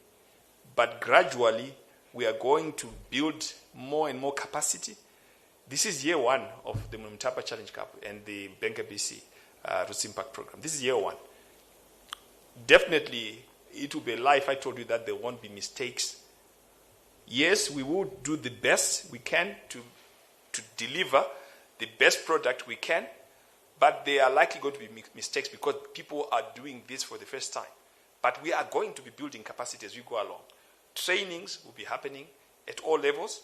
Speaker 4: but gradually we are going to build more and more capacity. This is year one of the Munhumutapa Challenge Cup and the BancABC Roots Impact Program. This is year one. Definitely, it will be a lie if I told you that there won't be mistakes. Yes, we will do the best we can to deliver the best product we can, but there are likely going to be mistakes because people are doing this for the first time. But we are going to be building capacity as we go along. Trainings will be happening at all levels.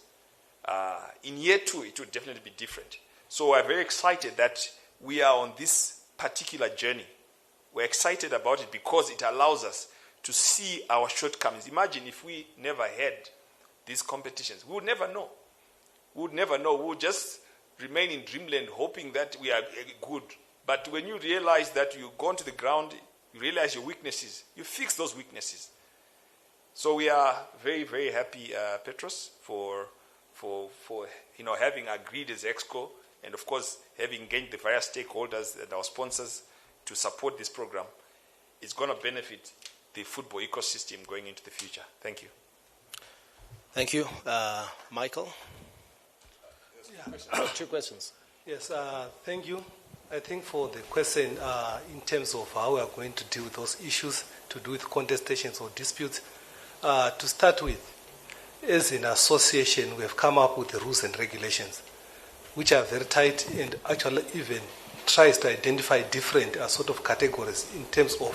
Speaker 4: In year two, it will definitely be different. So we're very excited that we are on this particular journey. We're excited about it because it allows us to see our shortcomings. Imagine if we never had these competitions. We would never know. We would never know. We would just remain in dreamland hoping that we are good. But when you realize that you go onto the ground, you realize your weaknesses, you fix those weaknesses. So we are very, very happy, Petros, for for having agreed as EXCO, and of course having engaged the various stakeholders and our sponsors to support this program. It's going to benefit the football ecosystem going into the future. Thank you.
Speaker 2: Thank you. Michael? Two questions.
Speaker 12: Yes, thank you. I think for the question in terms of how we are going to deal with those issues to do with contestations or disputes, to start with, as an association, we have come up with the rules and regulations, which are very tight and actually even tries to identify different sort of categories in terms of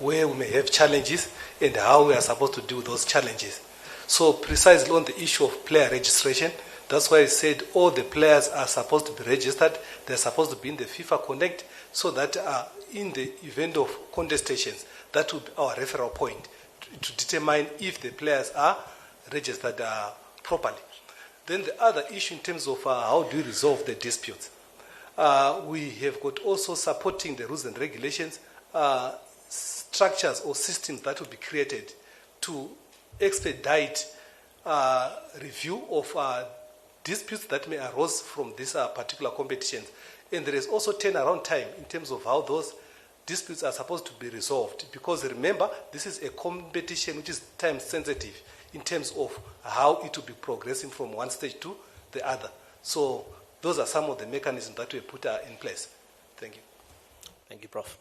Speaker 12: where we may have challenges and how we are supposed to deal with those challenges. So precisely on the issue of player registration, that's why I said all the players are supposed to be registered. They're supposed to be in the FIFA Connect, so that in the event of contestations, that would be our referral point to determine if the players are registered properly. Then the other issue in terms of how do we resolve the disputes, we have got also supporting the rules and regulations, structures or systems that will be created to expedite review of disputes that may arise from these particular competitions. And there is also turnaround time in terms of how those disputes are supposed to be resolved. Because remember, this is a competition which is time sensitive in terms of how it will be progressing from one stage to the other. So those are some of the mechanisms that we put in place. Thank you.
Speaker 2: Thank you, Prof.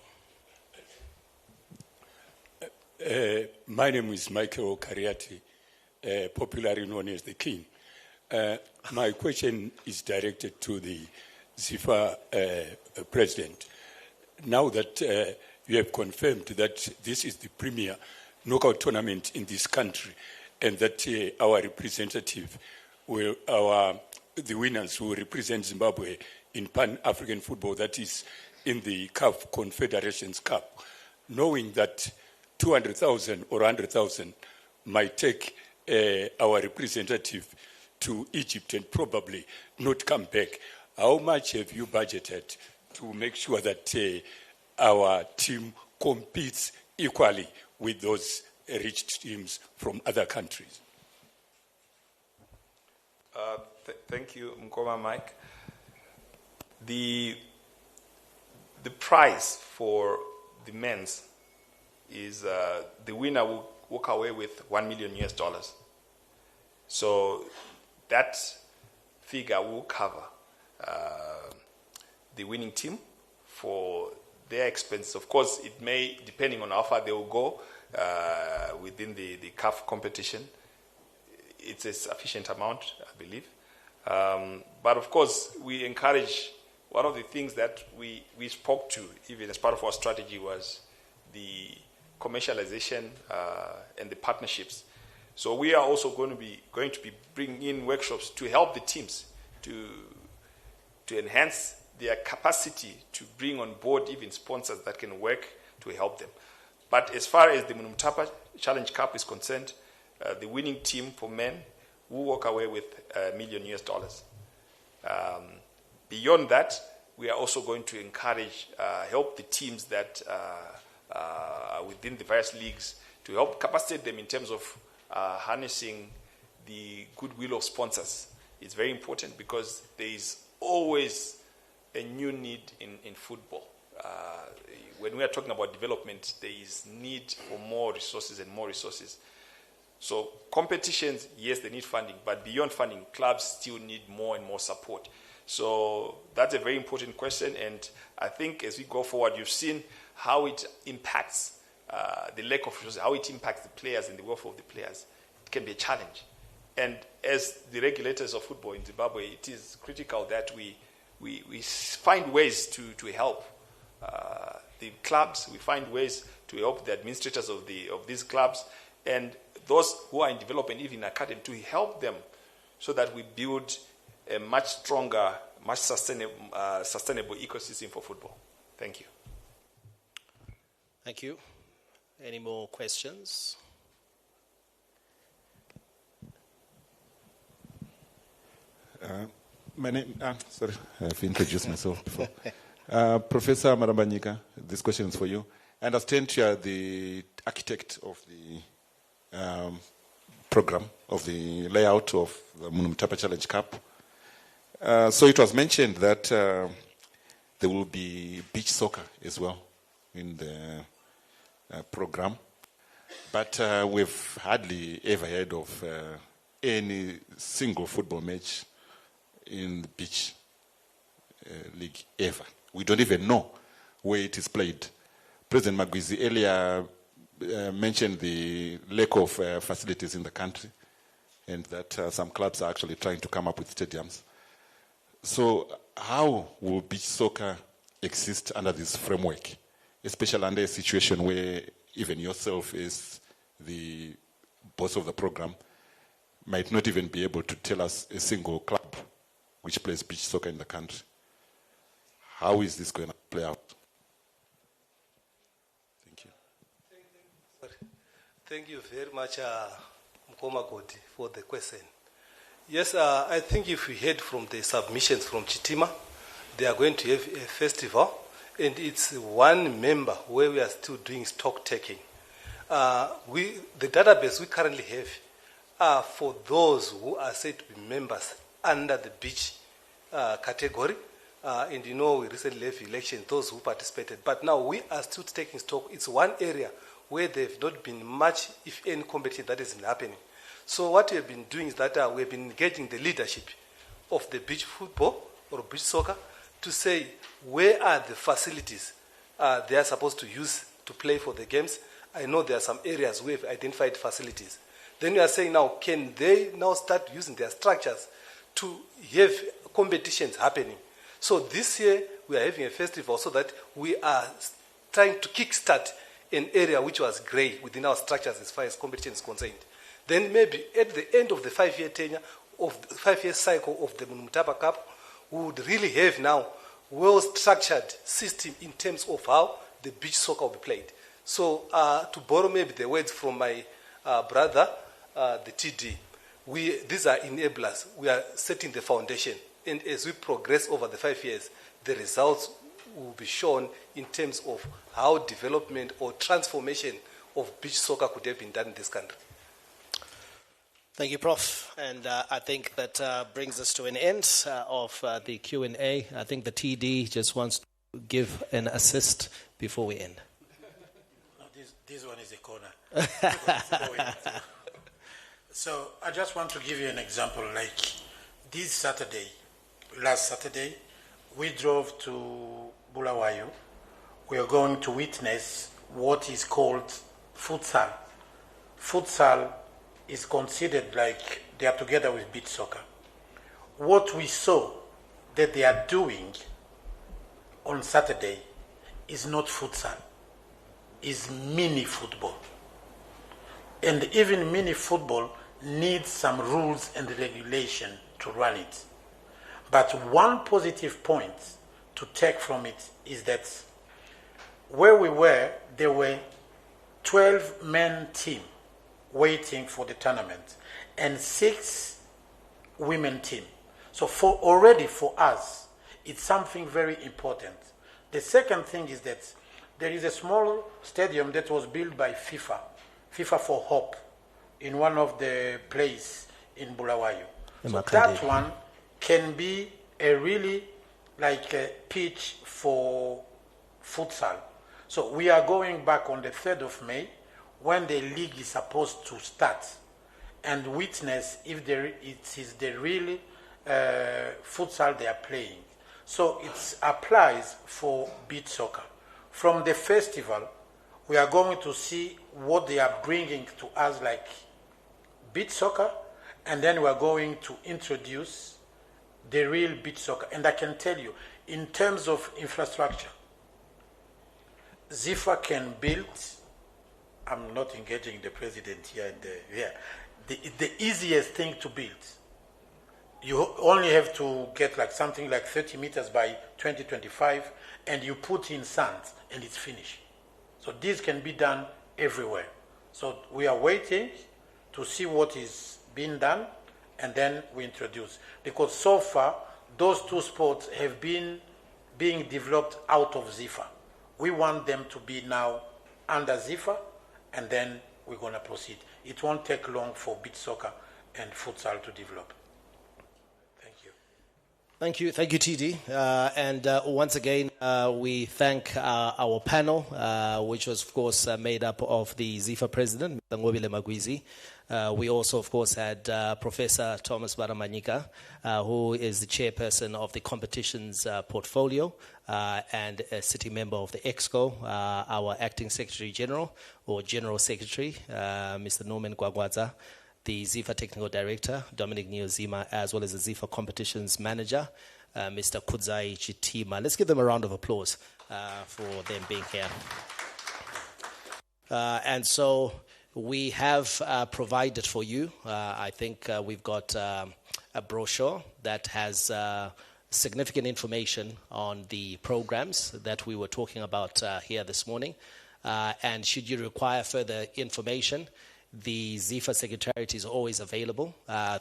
Speaker 13: My name is Michael Kariati, popularly known as the King. My question is directed to the ZIFA president. Now that you have confirmed that this is the premier knockout tournament in this country, and that our representative, the winners will represent Zimbabwe in Pan-African football, that is in the CAF Confederations Cup, knowing that 200,000 or 100,000 might take our representative to Egypt and probably not come back, how much have you budgeted to make sure that our team competes equally with those rich teams from other countries?
Speaker 4: Thank you, Mkoma Mike. The prize for the men's is the winner will walk away with $1 million. So that figure will cover the winning team for their expense. Of course, it may, depending on how far they will go within the CAF competition, it's a sufficient amount, I believe. But of course, we encourage, one of the things that we spoke to, even as part of our strategy, was the commercialization and the partnerships. So we are also going to be bringing in workshops to help the teams to enhance their capacity to bring on board even sponsors that can work to help them. But as far as the Munhumutapa Challenge Cup is concerned, the winning team for men will walk away with $1 million. Beyond that, we are also going to encourage, help the teams that are within the various leagues to help capacitate them in terms of harnessing the goodwill of sponsors. It's very important because there is always a new need in football. When we are talking about development, there is need for more resources and more resources. So competitions, yes, they need funding, but beyond funding, clubs still need more and more support. So that's a very important question, and I think as we go forward, you've seen how it impacts the lack of resources, how it impacts the players and the welfare of the players. It can be a challenge. And as the regulators of football in Zimbabwe, it is critical that we find ways to help the clubs, we find ways to help the administrators of these clubs, and those who are in development, even academy, to help them so that we build a much stronger, much sustainable ecosystem for football. Thank you.
Speaker 2: Thank you. Any more questions?
Speaker 7: My name, sorry, I've introduced myself before. Professor Marambanyika, this question is for you. I understand you are the architect of the program, of the layout of the Munhumutapa Challenge Cup. So it was mentioned that there will be beach soccer as well in the program. But we've hardly ever heard of any single football match in the beach league ever. We don't even know where it is played. President Magwizi earlier mentioned the lack of facilities in the country, and that some clubs are actually trying to come up with stadiums. So how will beach soccer exist under this framework, especially under a situation where even yourself as the boss of the program might not even be able to tell us a single club which plays beach soccer in the country? How is this going to play out? Thank you.
Speaker 12: Thank you very much, Mkomagodi, for the question. Yes, I think if we heard from the submissions from Chitima, they are going to have a festival, and it's one member where we are still doing stock taking. The database we currently have are for those who are said to be members under the beach category. And you know, we recently have elections, those who participated. But now we are still taking stock. It's one area where there have not been much, if any, competition that has been happening. So what we have been doing is that we have been engaging the leadership of the beach football or beach soccer to say where are the facilities they are supposed to use to play for the games. I know there are some areas where we've identified facilities. Then we are saying now, can they now start using their structures to have competitions happening? So this year we are having a festival so that we are trying to kickstart an area which was grey within our structures as far as competition is concerned. Then maybe at the end of the 5-year tenure, of the 5-year cycle of the Munhumutapa Cup, we would really have now well-structured system in terms of how the beach soccer will be played. So to borrow maybe the words from my brother, the TD, these are enablers. We are setting the foundation. And as we progress over the 5 years, the results will be shown in terms of how development or transformation of beach soccer could have been done in this country.
Speaker 2: Thank you, Prof. And I think that brings us to an end of the Q&A. I think the TD just wants to give an assist before we end.
Speaker 10: No, this one is a corner. So I just want to give you an example. Like this Saturday, last Saturday, we drove to Bulawayo. We are going to witness what is called futsal. Futsal is considered like they are together with beach soccer. What we saw that they are doing on Saturday is not futsal, is mini football. And even mini football needs some rules and regulation to run it. But one positive point to take from it is that where we were, there were 12-man team waiting for the tournament and 6 women team. So already for us, it's something very important. The second thing is that there is a small stadium that was built by FIFA for Hope, in one of the places in Bulawayo. So that one can be a really like a pitch for futsal. So we are going back on the 3rd of May when the league is supposed to start and witness if it is the really futsal they are playing. So it applies for beach soccer. From the festival, we are going to see what they are bringing to us like beach soccer, and then we are going to introduce the real beach soccer. And I can tell you, in terms of infrastructure, ZIFA can build, I'm not engaging the president here, the easiest thing to build. You only have to get like something like 30 meters by 2025, and you put in sand, and it's finished. So this can be done everywhere. So we are waiting to see what is being done, and then we introduce. Because so far, those 2 sports have been being developed out of ZIFA. We want them to be now under ZIFA, and then we're going to proceed. it won't take long for beach soccer and futsal to develop. Thank you.
Speaker 2: Thank you, TD. And once again, we thank our panel, which was, of course, made up of the ZIFA president, Mr. Ngobile Magwizi. We also, of course, had Professor Thomas Baramanyika, who is the chairperson of the competitions portfolio and a city member of the EXCO, our acting secretary general or general secretary, Mr. Norman Gwagwadza, the ZIFA Technical Director, Dominic Niozima, as well as the ZIFA Competitions Manager, Mr. Kudzai Chitima. Let's give them a round of applause for them being here. And so we have provided for you, I think we've got a brochure that has significant information on the programs that we were talking about here this morning. And should you require further information, the ZIFA Secretariat is always available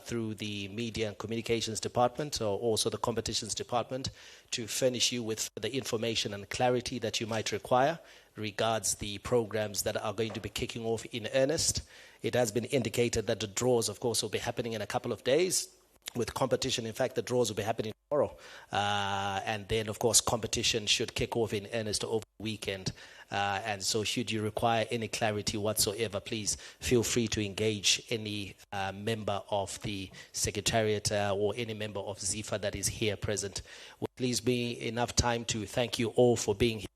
Speaker 2: through the Media and Communications Department or also the Competitions Department to furnish you with the information and clarity that you might require regards the programs that are going to be kicking off in earnest. It has been indicated that the draws, of course, will be happening in a couple of days. With competition, in fact, the draws will be happening tomorrow. And then, of course, competition should kick off in earnest over the weekend. And so should you require any clarity whatsoever, please feel free to engage any member of the Secretariat or any member of ZIFA that is here present. Will please be enough time to thank you all for being here.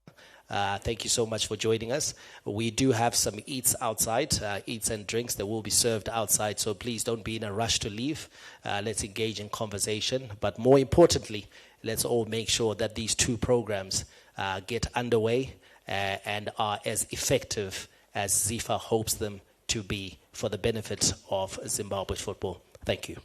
Speaker 2: Thank you so much for joining us. We do have some eats outside, eats and drinks that will be served outside, so please don't be in a rush to leave. Let's engage in conversation. But more importantly, let's all make sure that these two programs get underway and are as effective as ZIFA hopes them to be for the benefit of Zimbabwe football. Thank you.